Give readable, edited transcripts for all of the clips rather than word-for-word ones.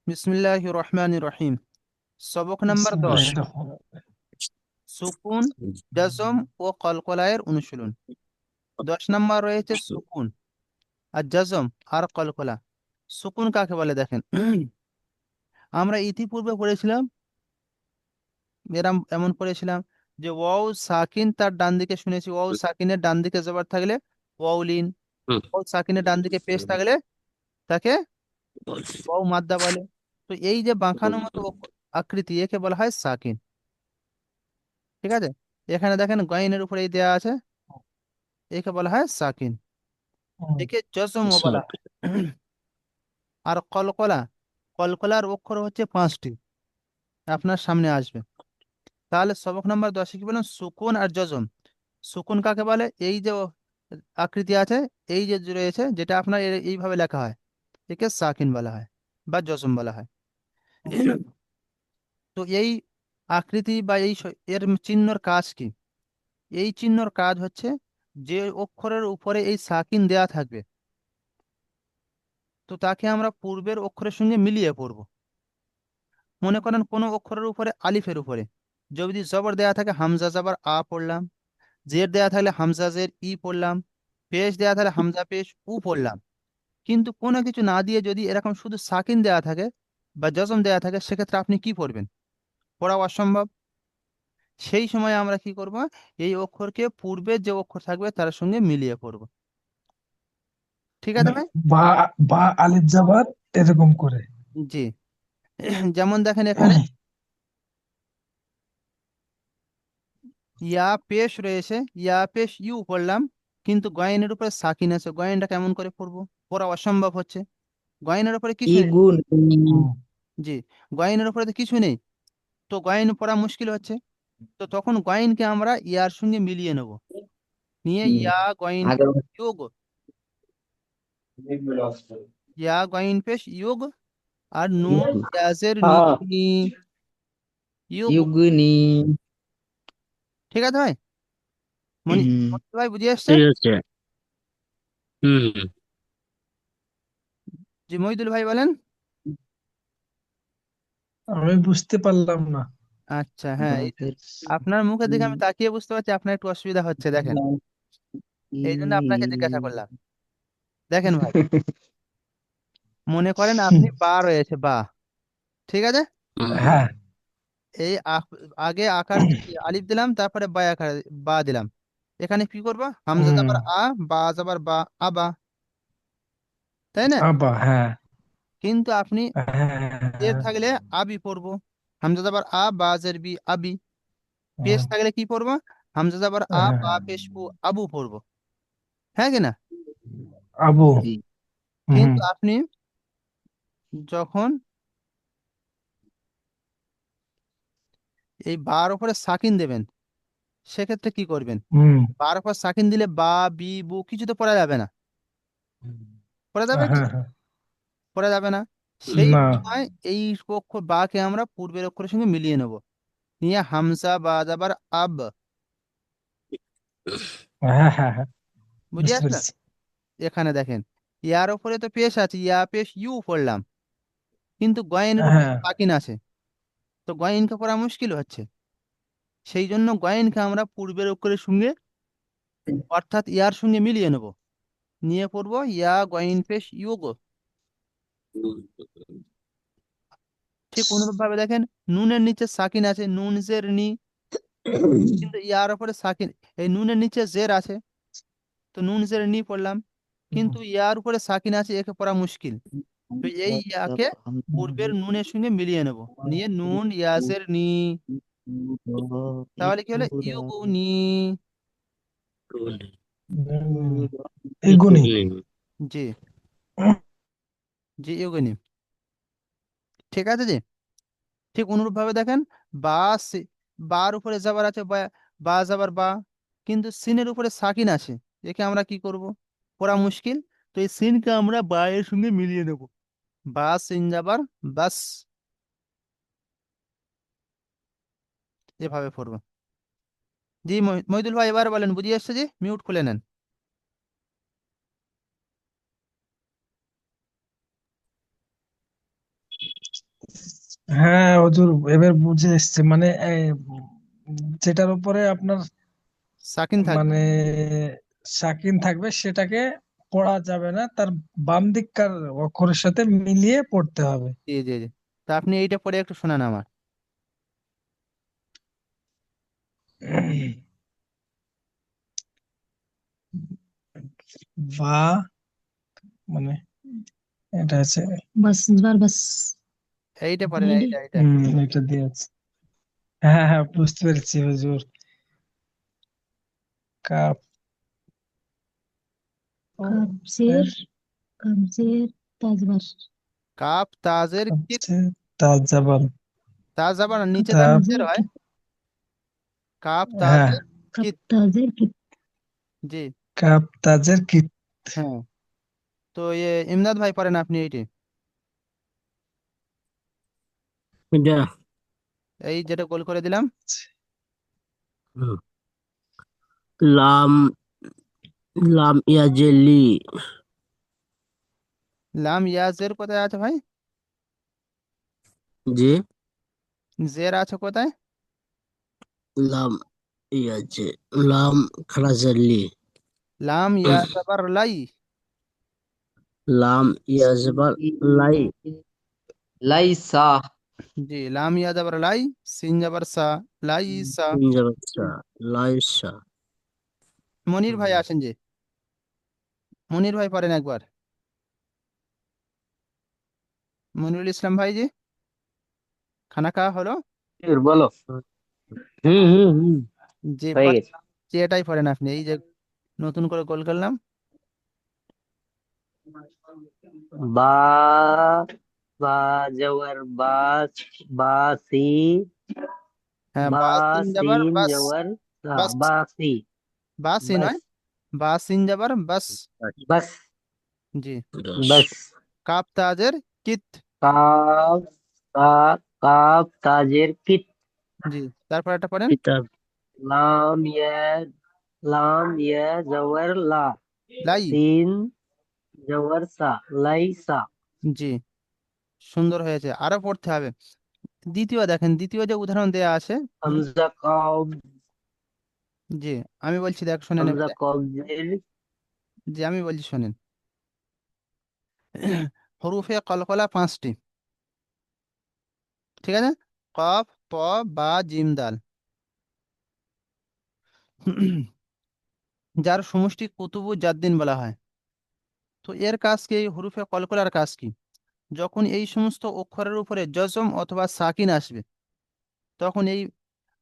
বিসমিল্লাহির রহমানির রহিম। সবক নাম্বার 10, সুকুন, জজম ও কলকলায়ের অনুশীলন। 10 নাম্বার রয়েছে সুকুন আর জজম আর কলকলা। সুকুন কাকে বলে দেখেন, আমরা ইতিপূর্বে পড়েছিলাম, এমন পড়েছিলাম যে ওয়াও সাকিন তার ডান দিকে শুনেছি, ওয়াও সাকিনের ডান দিকে জবর থাকলে ওয়াউলিন, ওয়াও সাকিনের ডান দিকে পেশ থাকলে তাকে ওয়াও মাদ্দা বলে। তো এই যে বাঁকানোর মতো আকৃতি, একে বলা হয় সাকিন। ঠিক আছে, এখানে দেখেন গয়নের উপরে এই দেয়া আছে, একে বলা হয় সাকিন, একে জজমও বলা হয়। আর কলকলা, কলকলার অক্ষর হচ্ছে 5টি, আপনার সামনে আসবে। তাহলে সবক নাম্বার 10 কি বলেন, সুকুন আর জজম। সুকুন কাকে বলে, এই যে আকৃতি আছে, এই যে রয়েছে, যেটা আপনার এইভাবে লেখা হয়, একে সাকিন বলা হয় বা জজম বলা হয়। তো এই আকৃতি বা এর চিহ্নর কাজ কি? এই চিহ্নর কাজ হচ্ছে, যে অক্ষরের উপরে এই সাকিন দেয়া থাকবে, তো তাকে আমরা পূর্বের অক্ষরের সঙ্গে মিলিয়ে পড়ব। মনে করেন কোনো অক্ষরের উপরে আলিফের উপরে যদি জবর দেয়া থাকে, হামজা জবর আ পড়লাম, জের দেয়া থাকলে হামজা জের ই পড়লাম, পেশ দেয়া থাকলে হামজা পেশ উ পড়লাম। কিন্তু কোনো কিছু না দিয়ে যদি এরকম শুধু সাকিন দেয়া থাকে বা জজম দেয়া থাকে, সেক্ষেত্রে আপনি কি পড়বেন? পড়া অসম্ভব। সেই সময় আমরা কি করব, এই অক্ষরকে পূর্বের যে অক্ষর থাকবে তার সঙ্গে মিলিয়ে পড়ব। ঠিক আছে মানে ভাই? বা বা আলিফ জাবার এরকম করে। জি। যেমন দেখেন এখানে ইয়া পেশ রয়েছে, ইয়া পেশ ইউ পড়লাম, কিন্তু গয়েনের উপরে সাকিন আছে, গয়েনটা কেমন করে পড়বো? পড়া অসম্ভব হচ্ছে। গয়েনের উপরে কিছু নেই। ইগুন জি, গয়েনের উপরে তো কিছু নেই, তো গয়েন পড়া মুশকিল হচ্ছে। তো তখন গয়েনকে আমরা ইয়ার সঙ্গে মিলিয়ে নেব, নিয়ে ইয়া গয়েন আগে পেশ ইয়োগ, ইয়া গয়েন পেশ ইয়োগ, আর নুন ইয়াজের নি, হ্যাঁ ইয়োগ। ইউগুনি। ঠিক আছে ভাই? মনি, হুম, মনির ভাই বুঝে আসছে? ঠিক আছে। হুম। জি, মহিদুল ভাই বলেন। আমি বুঝতে পারলাম না। আচ্ছা, হ্যাঁ, এই যে বাপের আপনার মুখের দিকে আমি তাকিয়ে বুঝতে পারছি আপনার একটু অসুবিধা হচ্ছে, দেখেন, এই জন্য আপনাকে জিজ্ঞাসা করলাম। দেখেন ভাই, মনে করেন আপনি বা রয়েছে বা, ঠিক আছে, হ্যাঁ। এই আগে আকার আলিফ দিলাম, তারপরে বা আকার বা দিলাম। এখানে কি করবো, হামজা হুম। যাবার আ, বা যাবার বা, আবা, তাই না? আবা, হ্যাঁ। কিন্তু আপনি জের হ্যাঁ, থাকলে আবি পড়বো, হামজা যাবার আ, বা জের বি, আবি। পেশ হ্যাঁ, থাকলে কি পড়বো, হামজা যাবার আ, হ্যাঁ, বা পেশ বু, আবু পড়বো। হ্যাঁ কিনা? আবু। জি। হুম। কিন্তু আপনি যখন এই বার উপরে সাকিন দেবেন, সেক্ষেত্রে কি করবেন? হুম। বার উপর সাকিন দিলে বা, বি, বু কিছু তো পড়া যাবে না। পড়া যাবে হ্যাঁ, কি? হ্যাঁ। পড়া যাবে না। সেই না। সময় এই অক্ষর বাকে আমরা পূর্বের অক্ষরের সঙ্গে মিলিয়ে নেব, নিয়ে হামজা বা যাবার আব। হ্যাঁ, হ্যাঁ, হ্যাঁ, বুঝে বুঝতে আসলো? পেরেছি। এখানে দেখেন, ইয়ার উপরে তো পেশ আছে, ইয়া পেশ ইউ পড়লাম, কিন্তু গয়েনের উপরে হ্যাঁ। সাকিন আছে, তো গয়েনকে পড়া মুশকিল হচ্ছে। সেই জন্য গয়েনকে আমরা পূর্বের অক্ষরের সঙ্গে, অর্থাৎ ইয়ার সঙ্গে মিলিয়ে নেব, নিয়ে পড়বো ইয়া গয়েন পেশ ইউগ। ঠিক অনুরূপ ভাবে দেখেন, নুনের নিচে সাকিন আছে, নুন জের নি, কিন্তু ইয়ার উপরে সাকিন, এই নুনের নিচে জের আছে, তো নুন জের নি পড়লাম, কিন্তু ইয়ার উপরে সাকিন আছে, একে পড়া মুশকিল। তো এই ইয়াকে পূর্বের নুনের সঙ্গে মিলিয়ে নেব, নিয়ে নুন ইয়াজের নি, তাহলে কি হলো, ইউগুনি। এগুনি। জি, জি ইউগুনি। ঠিক আছে জি। ঠিক অনুরূপ ভাবে দেখেন, বা বার উপরে যাবার আছে বা, বা যাবার বা, কিন্তু সিনের উপরে সাকিন আছে, একে আমরা কি করব? পড়া মুশকিল। তো এই সিনকে আমরা বা এর সঙ্গে মিলিয়ে নেব, বা সিন যাবার বাস, এভাবে পড়বো। জি, মহিদুল ভাই এবার বলেন, বুঝিয়ে এসছে জি, মিউট খুলে নেন। হ্যাঁ হুজুর, এবার বুঝে এসছে। মানে যেটার উপরে আপনার সাকিন থাকবে। মানে সাকিন থাকবে সেটাকে পড়া যাবে না, তার বাম দিককার অক্ষরের সাথে মিলিয়ে পড়তে হবে। জি জি জি। তা আপনি এইটা পড়ে একটু শোনান আমার। বা মানে এটা আছে, বাস বার বাস। এইটা পড়েন, এইটা এইটা। এটা দিয়ে আছে। হ্যাঁ হ্যাঁ, বুঝতে পেরেছি হুজুর। কাপ কাবজের কাবজের তাজবার, কাপ তাজের কিত। কাবজের তাজাবার, তাজ আবার নিচে তানজের তাজের হয়। কি। কাপ হ্যাঁ, তাজের কাপ কিত। তাজের কি, জি। কাপ তাজের কি। হ্যাঁ। তো ইমদাদ ভাই পড়েন আপনি এইটি। এটা এই যেটা গোল করে দিলাম। হুম, লাম লাম ইয়াজেলি। লাম ইয়াজের কোথায় আছে ভাই? যে জের আছে কোথায়? লাম ইয়াজে লাম খারাজালি। লাম ইয়াজাবার লাই। লাম ইয়াজবার লাই। লাইসা। জি, লাম ইয়াজাবার লাই, সিন যাবার সা, লাই সা। ইনজাবাচ্চা লাইসা। মনির ভাই আসেন যে। মনির ভাই পড়েন একবার। মনিরুল ইসলাম ভাই জি। খানা খাওয়া হলো? বলো। হুম হুম হুম। যে হয়ে পড়েন, গেছে। যে এটাই পড়েন আপনি, এই যে নতুন করে গোল করলাম। বা, বা জবর বাস, বাসি, হ্যাঁ, বা বা সিন যাবার সিন বাস। জবর সা, বাস। বাসি। বাসি বাস, নয়, বা সিন যাবার বাস। বাস, জি। বাস। কাপ তাজের কিত। কাপ, কাপ, কাপ তাজের কিত। জি। তারপর একটা পড়েন। কিতাব। লাম ইয়া, লাম ইয়া জবর লা, লাই। সিন জবর সা, লাইসা। জি, সুন্দর হয়েছে, আরো পড়তে হবে। দ্বিতীয় দেখেন, দ্বিতীয় যে উদাহরণ দেয়া আছে। হামজা কব, জি, আমি বলছি দেখ শোনেন হামজা এবারে। কবজের। জি, আমি বলছি শোনেন। হরুফে কলকলা 5টি। ঠিক আছে। কফ, প, বা, জিম, দাল। যার সমষ্টি কুতুবু জাদ্দিন বলা হয়। তো এর কাজ কি? এই হরুফে কলকলার কাজ কি? যখন এই সমস্ত অক্ষরের উপরে জজম অথবা সাকিন আসবে, তখন এই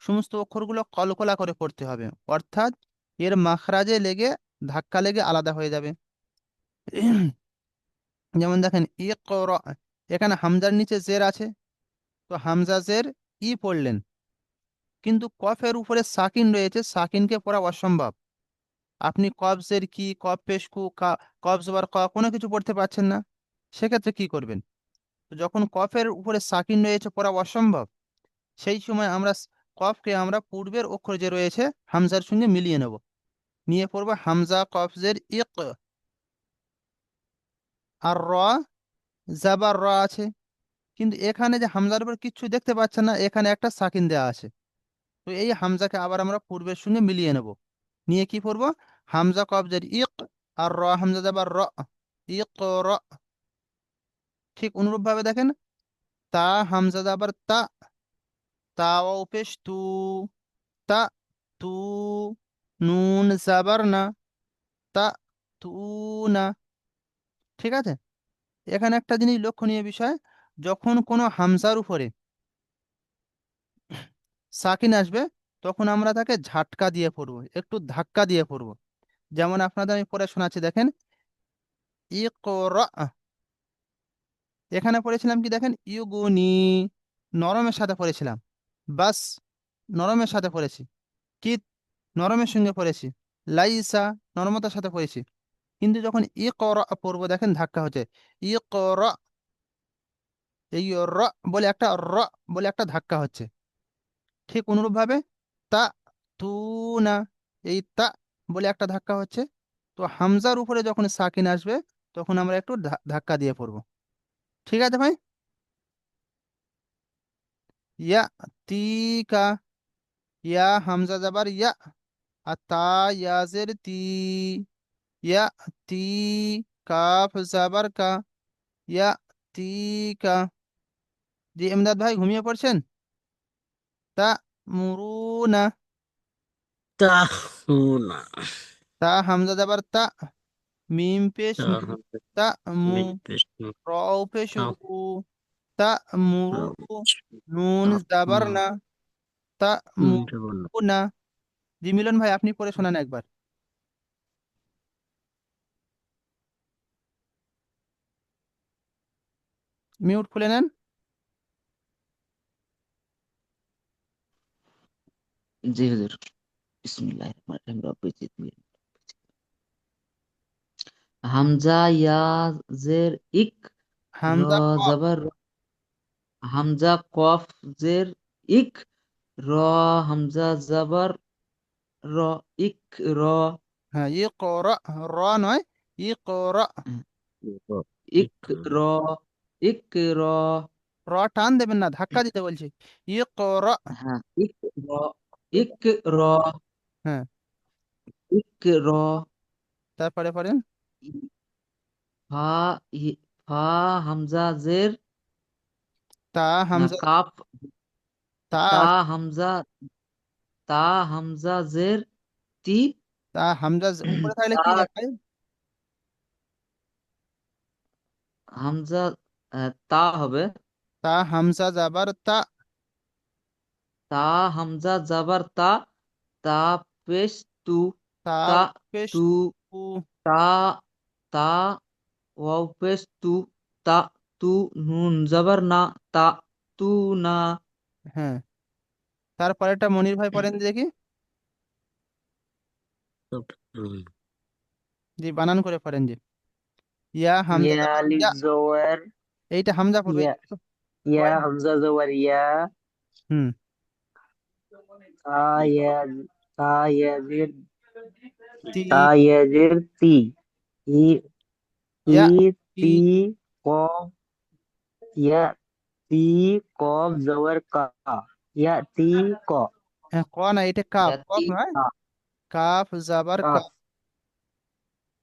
সমস্ত অক্ষরগুলো কলকলা করে পড়তে হবে। অর্থাৎ এর মাখরাজে লেগে, ধাক্কা লেগে আলাদা হয়ে যাবে। যেমন দেখেন ইকরা, এখানে হামজার নিচে জের আছে, তো হামজা জের ই পড়লেন, কিন্তু কফের উপরে সাকিন রয়েছে, সাকিনকে পড়া অসম্ভব। আপনি কফজের কি, কফ পেশকু, কফ জবর ক, কোনো কিছু পড়তে পারছেন না। সেক্ষেত্রে কি করবেন? তো যখন কফের উপরে সাকিন রয়েছে, পড়া অসম্ভব, সেই সময় আমরা কফকে আমরা পূর্বের অক্ষর যে রয়েছে হামজার সঙ্গে মিলিয়ে নেব। নিয়ে পড়বো হামজা কফজের ইক। আর র, জাবার র আছে, কিন্তু এখানে যে হামজার উপর কিচ্ছু দেখতে পাচ্ছেন না, এখানে একটা সাকিন দেওয়া আছে। তো এই হামজাকে আবার আমরা পূর্বের সঙ্গে মিলিয়ে নেব। নিয়ে কি পড়বো? হামজা কবজের ইক, আর র হামজা যাবার র, ইক র। ঠিক অনুরূপ ভাবে দেখেন, তা হামজা যাবার তা, তাও পেশ তু, তা, তু, নুন যাবার না, তা, তু, না। ঠিক আছে। এখানে একটা জিনিস লক্ষণীয় বিষয়, যখন কোনো হামজার উপরে সাকিন আসবে, তখন আমরা তাকে ঝাটকা দিয়ে পড়বো, একটু ধাক্কা দিয়ে পড়বো। যেমন আপনাদের আমি পড়ে শোনাচ্ছি দেখেন। ইকরা, এখানে পড়েছিলাম কি দেখেন, ইউগুনি, নরমের সাথে পড়েছিলাম। বাস, নরমের সাথে পড়েছি। কিত, নরমের সঙ্গে পড়েছি। লাইসা, নরমতার সাথে পড়েছি। কিন্তু যখন ইকরা পড়বো, দেখেন ধাক্কা হচ্ছে। ইকরা, এই র বলে একটা, র বলে একটা ধাক্কা হচ্ছে। ঠিক অনুরূপ ভাবে তা, তু, না, এই তা বলে একটা ধাক্কা হচ্ছে। তো হামজার উপরে যখন সাকিন আসবে, তখন আমরা একটু ধাক্কা দিয়ে পড়বো। ঠিক আছে ভাই। ইয়া তিকা, ইয়া হামজা জাবার ইয়া, আর তা ইয়াজের তি, ইয়া তি, কাফ জাবার কা, ইয়া তিকা। জি এমদাদ ভাই ঘুমিয়ে পড়ছেন? তা মুরুনা, তাহুনা, তা হামজা জাবার তা, মিম পেশ মু, তাহলে তা মু, মিপেশ র পেশ তাহ রু, তা মুরু, নুন জাবার না, তা যেমন মুরুনা। জি মিলন ভাই আপনি পড়ে শোনান একবার। মিউট খুলে নেন। জি হুজুর। বিসমিল্লাহির রহমানির রহিম। রব্বি জিদনি। হামজা ইয়া জের ইক, র হামজা কফ, জবর র। হামজা কফ জের ইক, র হামজা জবর র, ইক র। হ্যাঁ ই করা, র নয়, ই করা। ইক র, ইক র। র টান দেবেন না, ধাক্কা দিতে বলছি। ই করা। হ্যাঁ, ইক র, ইক র, হ্যাঁ, ইক র। তারপরে পড়েন। ফা ফা হামজা জের, তা না হামজা, কাফ, তা তা হামজা, তা হামজা জের তি, তা হামজা উপরে থাকলে তা কি লেখায়? হামজা তা হবে। তা হামজা যাবার তা, তা হামজা জাবার তা, তা পেশ তু, তা তা পেশ তু, তু। তা, তা ওয়াও পেশ তু, তা তু, নুন জাবার না, তা তু না। হ্যাঁ, তারপরেটা মনির ভাই পড়েন দেখি। জি বানান করে পড়েন জি। ইয়া হামজা ইয়া যাবার আলিফ ইয়া, জবর এইটা হামজা পড়বে। ইয়া, ইয়া হামজা জবর ইয়া, হুম, তা ইয়া, তা ইয়াজির, তি, তা ইয়াজির তি, ই, ই ইয়া তি, তি কফ, ইয়া তি কফ জবর কা, ইয়া তি ক, হ্যাঁ ক না, এটা কাফ, কফ ইয়াতি নয়। কা, কাফ জাবার কা। কাফ,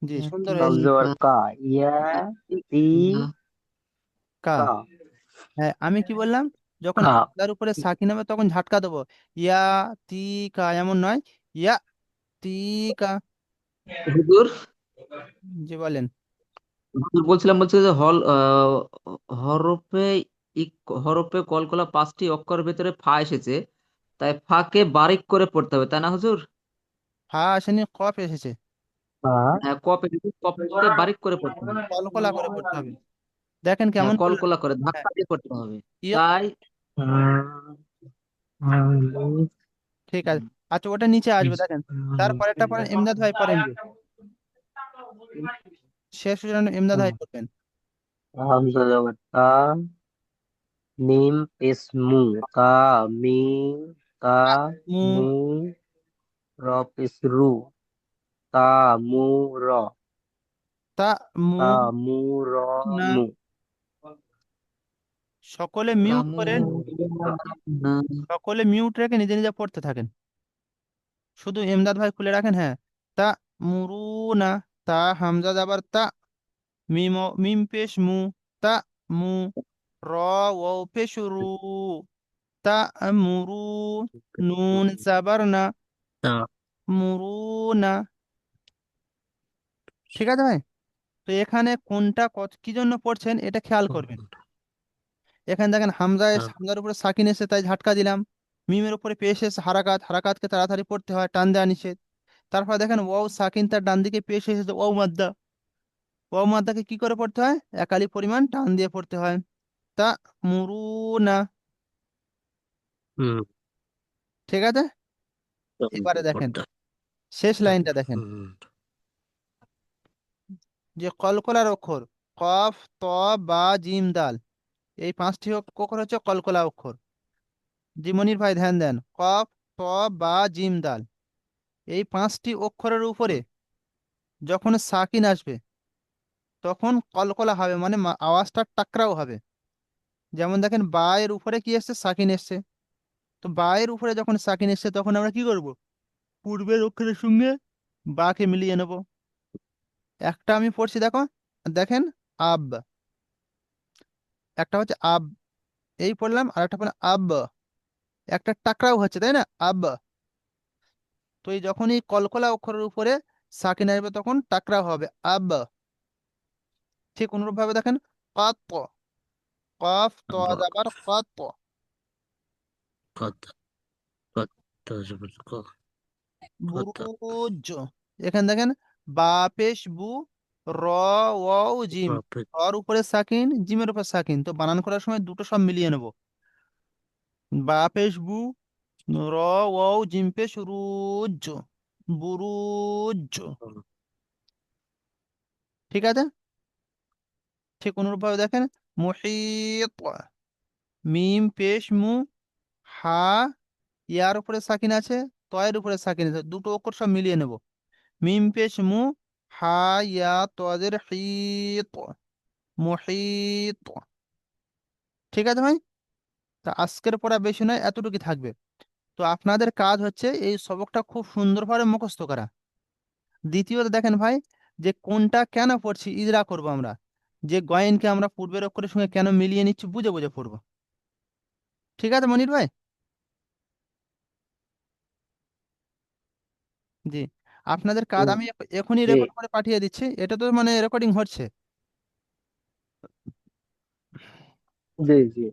জি ইয়াতি সুন্দর কাফ হয়েছে। জবর কা, কা, ইয়া ইয়াতি তি কা, কা। কা, হ্যাঁ আমি কি বললাম, যখন কা। হামজার উপরে সাকিন হবে তখন ঝাটকা দেবো। ইয়া তি কা এমন নয়, ইয়া তি কা। হুজুর, জি বলেন। হুজুর বলছিলাম, বলছে যে হরফে ইক, হরফে কলকলা পাঁচটি অক্ষরের ভেতরে ফা এসেছে, তাই ফাকে বারিক করে পড়তে হবে, তাই না হুজুর? ফা আসেনি, কফ এসেছে। হ্যাঁ, হ্যাঁ, কপকে বারিক করে পড়তে হবে। কলকলা করে পড়তে হবে। দেখেন হ্যাঁ, কেমন করলাম। কলকলা করে হ্যাঁ ধাক্কা দিয়ে পড়তে হবে। ইয়ে, তাই ঠিক আছে। আচ্ছা ওটা নিচে আসবে দেখেন। তারপরেরটা পড়েন ইমদাদ ভাই পড়েন যে, শেষ যেন ইমদাদ ভাই পড়বেন। হামজা জবর তা, মিম পেশ মু, তা মিম, তা মু, মু, র পেশ রু, তা মু র, তা মু তা মু র না। মু, সকলে মিউট তামু করেন, না। সকলে মিউট রেখে নিজে নিজে পড়তে থাকেন। শুধু এমদাদ ভাই খুলে রাখেন। হ্যাঁ, তা মুরু না, তা হামজা যাবার তা, মিম মিম পেশ মু, তা মু, র ও পেশ রু, তা মুরু, নুন জাবার না, মুরু না। ঠিক আছে ভাই? তো এখানে কোনটা কি জন্য পড়ছেন এটা খেয়াল করবেন। এখানে দেখেন হামজার উপরে সাকিন এসে তাই ঝাটকা দিলাম। মিমের উপরে পেশ এসে হারাকাত, হারাকাতকে তাড়াতাড়ি পড়তে হয়, টান দেওয়া নিষেধ। তারপর দেখেন ওয়াও সাকিন, তার ডান দিকে পেশ এসেছে ওয়াও মাদ্দা। ওয়াও মাদ্দাকে কি করে পড়তে হয়? একালি পরিমাণ টান দিয়ে পড়তে হয়। তা মুরুনা। ঠিক আছে, এবারে দেখেন শেষ লাইনটা দেখেন, যে কলকলার অক্ষর কফ, ত, বা, জিম, দাল, এই পাঁচটি অক্ষর হচ্ছে কলকলা অক্ষর। জি মনির ভাই ধ্যান দেন। কফ, ত, বা, জিম, দাল, এই পাঁচটি অক্ষরের উপরে যখন সাকিন আসবে তখন কলকলা হবে, মানে আওয়াজটা টাকরাও হবে। যেমন দেখেন বা এর উপরে কি এসছে, সাকিন এসছে। তো বা এর উপরে যখন সাকিন এসছে তখন আমরা কি করব, পূর্বের অক্ষরের সঙ্গে বাকে মিলিয়ে নেব। একটা আমি পড়ছি দেখো, দেখেন আব, একটা হচ্ছে আব, এই পড়লাম, আর একটা পড়লাম আব, একটা টাকরাও হচ্ছে তাই না, আব। তো এই যখন এই কলকলা অক্ষরের উপরে সাকিন আসবে তখন টাকরাও হবে, আব। ঠিক অনুরূপ ভাবে দেখেন কাত, কফ ত ব- যাবার কত, কত কত জবর ক কত বুরুজ। এখানে দেখেন বা পেশ বু, র ওয়াও জিম, বাপে রর উপরে সাকিন, জিমের উপর সাকিন, তো বানান করার সময় দুটো সব মিলিয়ে নেব। বা পেশ বু, র ওয়াও জিম পেশ রুজ, বুরুজ। ঠিক আছে। ঠিক অনুরূপ ভাবে দেখেন মুহিত, মিম পেশ মু, হা, ইয়ার উপরে সাকিন আছে, তয়ের উপরে সাকিন আছে, দুটো অক্ষর সব মিলিয়ে নেব। মিম পেশ মু, হা, ইয়া তদের হিত, মুহিত। ঠিক আছে ভাই। তা আজকের পড়া বেশি নয়, এতটুকু থাকবে। তো আপনাদের কাজ হচ্ছে এই সবকটা খুব সুন্দরভাবে মুখস্থ করা। দ্বিতীয়ত দেখেন ভাই, যে কোনটা কেন পড়ছি ইজরা করব আমরা, যে গয়েনকে আমরা পূর্বের অক্ষরের সঙ্গে কেন মিলিয়ে নিচ্ছি বুঝে বুঝে পড়বো। ঠিক আছে মনির ভাই। জি। আপনাদের কাজ হুম, আমি এখনই জি রেকর্ড করে পাঠিয়ে দিচ্ছি, এটা তো মানে রেকর্ডিং হচ্ছে। জি জি।